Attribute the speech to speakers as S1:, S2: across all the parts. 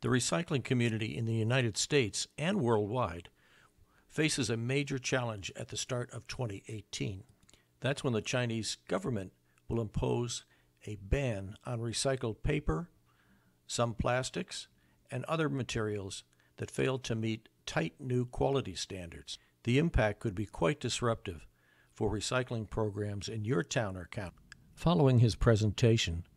S1: The recycling community in the United States and worldwide faces a major challenge at the start of 2018. That's when the Chinese government will impose a ban on recycled paper, some plastics, and other materials that fail to meet tight new quality standards. The impact could be quite disruptive for recycling programs in your town or county. Following his presentation,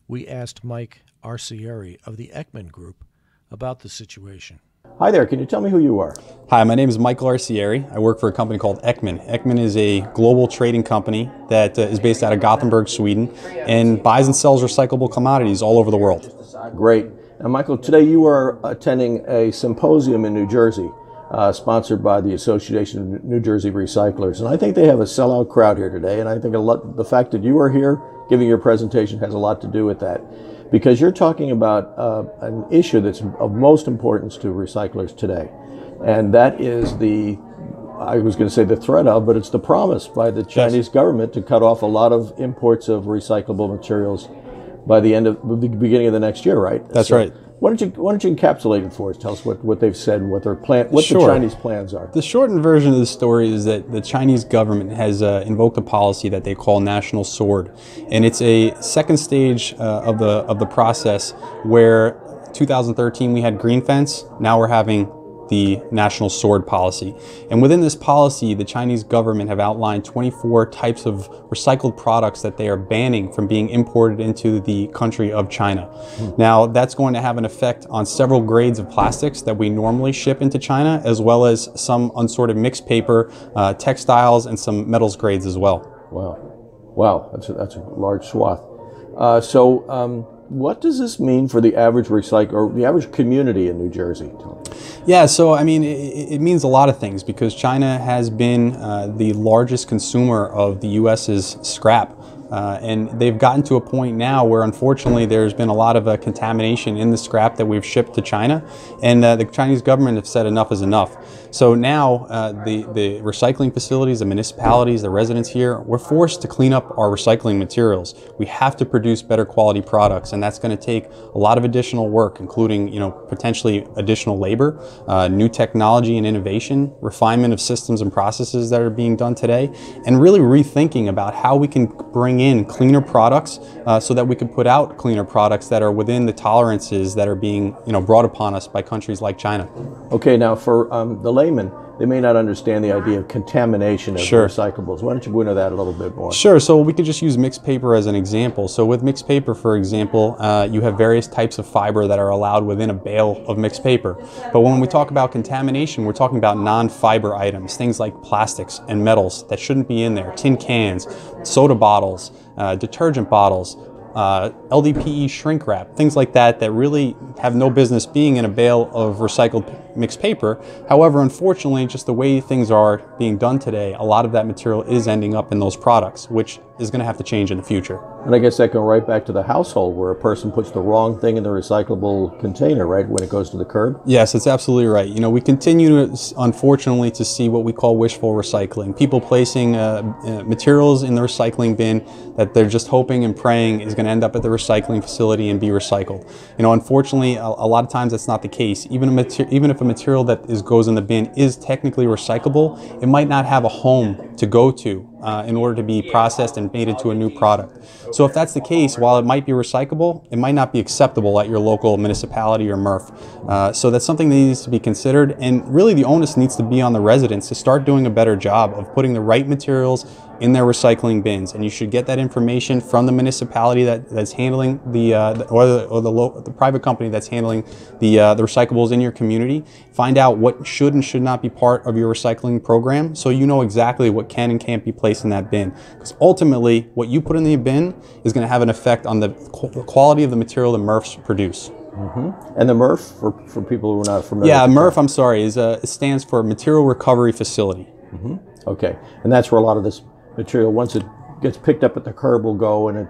S1: we asked Mike Arcieri of the Eckman Group about the situation.
S2: Hi there, can you tell me who you are?
S3: Hi, my name is Michael Arcieri. I work for a company called Eckman. Eckman is a global trading company that is based out of Gothenburg, Sweden, and buys and sells recyclable commodities all over the world.
S2: Great. Now, Michael, today you are attending a symposium in New Jersey, sponsored by the Association of New Jersey Recyclers. And I think they have a sellout crowd here today, and I think the fact that you are here giving your presentation has a lot to do with that. Because you're talking about an issue that's of most importance to recyclers today. And that is I was going to say the threat of, but it's the promise by the Chinese government to cut off a lot of imports of recyclable materials by the beginning of the next year, right?
S3: That's right.
S2: Why don't you encapsulate it for us? Tell us what they've said and what their the Chinese plans are.
S3: The shortened version of the story is that the Chinese government has invoked a policy that they call National Sword, and it's a second stage of the process where 2013 we had green fence. Now we're having the National Sword policy. And within this policy, the Chinese government have outlined 24 types of recycled products that they are banning from being imported into the country of China. Now, that's going to have an effect on several grades of plastics that we normally ship into China, as well as some unsorted mixed paper, textiles, and some metals grades as well.
S2: Wow, that's a large swath. What does this mean for the average recycler, or the average community in New Jersey?
S3: Yeah, so I mean, it means a lot of things because China has been the largest consumer of the U.S.'s scrap. And they've gotten to a point now where unfortunately there's been a lot of contamination in the scrap that we've shipped to China, and the Chinese government have said enough is enough. So now the recycling facilities, the municipalities, the residents here, we're forced to clean up our recycling materials. We have to produce better quality products, and that's going to take a lot of additional work, including potentially additional labor, new technology and innovation, refinement of systems and processes that are being done today, and really rethinking about how we can bring in cleaner products so that we can put out cleaner products that are within the tolerances that are being brought upon us by countries like China.
S2: Okay, now for the layman, they may not understand the idea of contamination of recyclables. Why don't you go into that a little bit more?
S3: Sure. So we could just use mixed paper as an example. So with mixed paper, for example, you have various types of fiber that are allowed within a bale of mixed paper. But when we talk about contamination, we're talking about non-fiber items, things like plastics and metals that shouldn't be in there, tin cans, soda bottles, detergent bottles, LDPE shrink wrap, things like that really have no business being in a bale of recycled mixed paper. However, unfortunately, just the way things are being done today, a lot of that material is ending up in those products, which is going to have to change in the future.
S2: And I guess that goes right back to the household where a person puts the wrong thing in the recyclable container, right, when it goes to the curb?
S3: Yes, that's absolutely right. We continue to, unfortunately, to see what we call wishful recycling. People placing materials in the recycling bin that they're just hoping and praying is going to end up at the recycling facility and be recycled. Unfortunately, a lot of times that's not the case. Even if a material that goes in the bin is technically recyclable, it might not have a home to go to in order to be processed and made into a new product. So if that's the case, while it might be recyclable, it might not be acceptable at your local municipality or MRF. So that's something that needs to be considered, and really the onus needs to be on the residents to start doing a better job of putting the right materials in their recycling bins, and you should get that information from the municipality that's handling the private company that's handling the recyclables in your community. Find out what should and should not be part of your recycling program, so you know exactly what can and can't be placed in that bin. Because ultimately, what you put in the bin is going to have an effect on the quality of the material the MRFs produce.
S2: And the MRF, for people who are not familiar.
S3: Yeah, MRF, I'm sorry, it stands for Material Recovery Facility.
S2: Okay, and that's where a lot of this material, once it gets picked up at the curb, will go and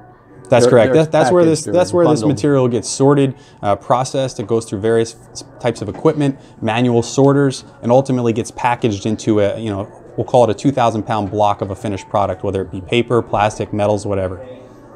S3: That's correct. That's where this material gets sorted, processed. It goes through various types of equipment, manual sorters, and ultimately gets packaged into a we'll call it a 2,000-pound block of a finished product, whether it be paper, plastic, metals, whatever.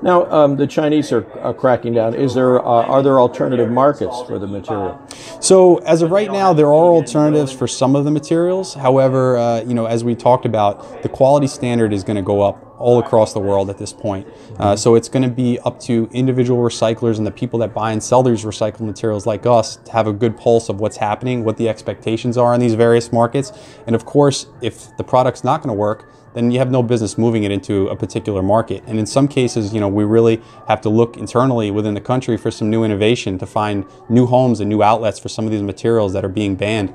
S2: Now, the Chinese are cracking down. Are there alternative markets for the material?
S3: So as of right now, there are alternatives for some of the materials. However, as we talked about, the quality standard is going to go up all across the world at this point. So it's going to be up to individual recyclers and the people that buy and sell these recycled materials like us to have a good pulse of what's happening, what the expectations are in these various markets. And of course, if the product's not going to work, then you have no business moving it into a particular market. And in some cases, we really have to look internally within the country for some new innovation to find new homes and new outlets for some of these materials that are being banned.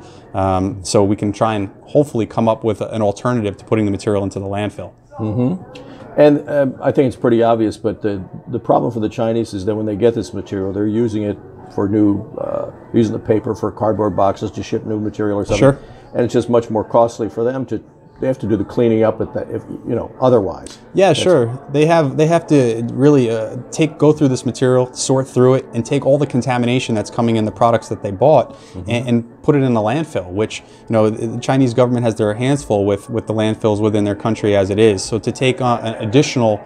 S3: So we can try and hopefully come up with an alternative to putting the material into the landfill.
S2: Mm-hmm. And I think it's pretty obvious, but the problem for the Chinese is that when they get this material, they're using it for using the paper for cardboard boxes to ship new material or something.
S3: Sure.
S2: And it's just much more costly for them they have to do the cleaning up otherwise.
S3: Yeah, sure. They have to really go through this material, sort through it, and take all the contamination that's coming in the products that they bought, mm-hmm. and put it in the landfill. Which the Chinese government has their hands full with the landfills within their country as it is. So to take on additional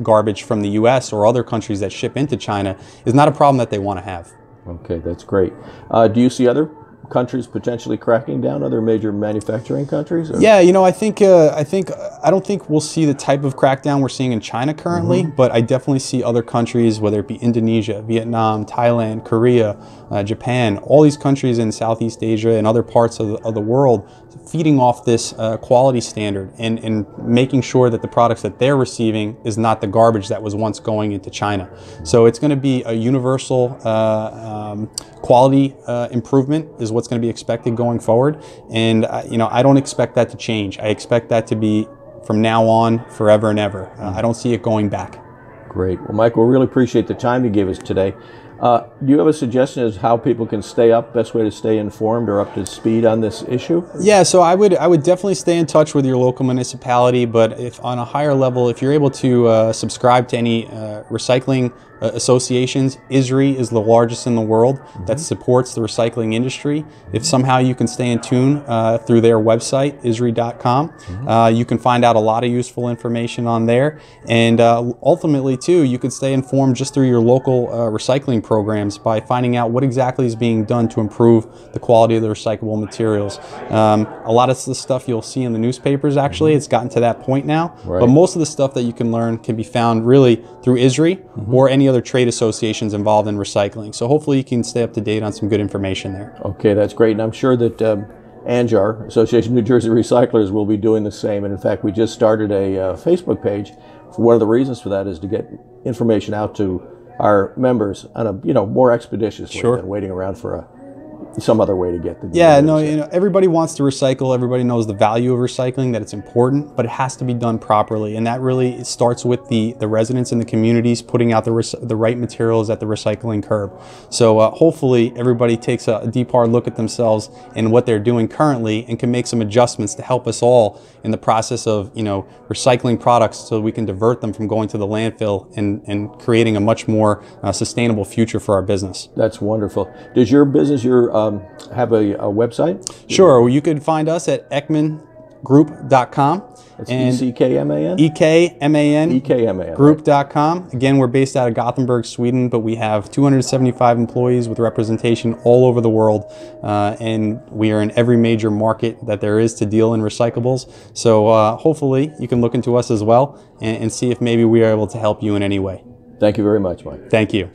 S3: garbage from the U.S. or other countries that ship into China is not a problem that they want to have.
S2: Okay, that's great. Do you see other countries potentially cracking down, other major manufacturing countries? Or?
S3: Yeah, I don't think we'll see the type of crackdown we're seeing in China currently, mm-hmm. but I definitely see other countries, whether it be Indonesia, Vietnam, Thailand, Korea, Japan, all these countries in Southeast Asia and other parts of the world feeding off this quality standard and making sure that the products that they're receiving is not the garbage that was once going into China. So it's going to be a universal quality improvement is what's going to be expected going forward. And I don't expect that to change. I expect that to be from now on forever and ever. I don't see it going back.
S2: Great. Well, Michael, we really appreciate the time you gave us today. Do you have a suggestion as how people can best way to stay informed or up to speed on this issue? Yeah,
S3: so I would definitely stay in touch with your local municipality, but if on a higher level, if you're able to subscribe to any recycling associations, ISRI is the largest in the world, mm-hmm. that supports the recycling industry. If somehow you can stay in tune through their website, isri.com, mm-hmm. You can find out a lot of useful information on there. And ultimately, too, you can stay informed just through your local recycling programs by finding out what exactly is being done to improve the quality of the recyclable materials. A lot of the stuff you'll see in the newspapers, actually, it's gotten to that point now. Right. But most of the stuff that you can learn can be found really through ISRI, mm-hmm. or any other trade associations involved in recycling. So hopefully you can stay up to date on some good information there.
S2: Okay, that's great. And I'm sure that ANJR, Association of New Jersey Recyclers, will be doing the same. And in fact, we just started a Facebook page. One of the reasons for that is to get information out to our members on a more expeditiously
S3: Sure.
S2: than waiting around for some other way to get the
S3: Yeah, no, everybody wants to recycle. Everybody knows the value of recycling, that it's important, but it has to be done properly. And that really starts with the residents in the communities putting out the right materials at the recycling curb. So hopefully everybody takes a deep, hard look at themselves and what they're doing currently and can make some adjustments to help us all in the process of, recycling products so we can divert them from going to the landfill and creating a much more sustainable future for our business.
S2: That's wonderful. Does your business, have a website?
S3: Sure. Well, you can find us at eckmangroup.com.
S2: That's E-C-K-M-A-N?
S3: E-K-M-A-N.
S2: E-K-M-A-N.
S3: Group.com. Right. Again, we're based out of Gothenburg, Sweden, but we have 275 employees with representation all over the world. And we are in every major market that there is to deal in recyclables. So hopefully you can look into us as well and see if maybe we are able to help you in any way.
S2: Thank you very much, Mike.
S3: Thank you.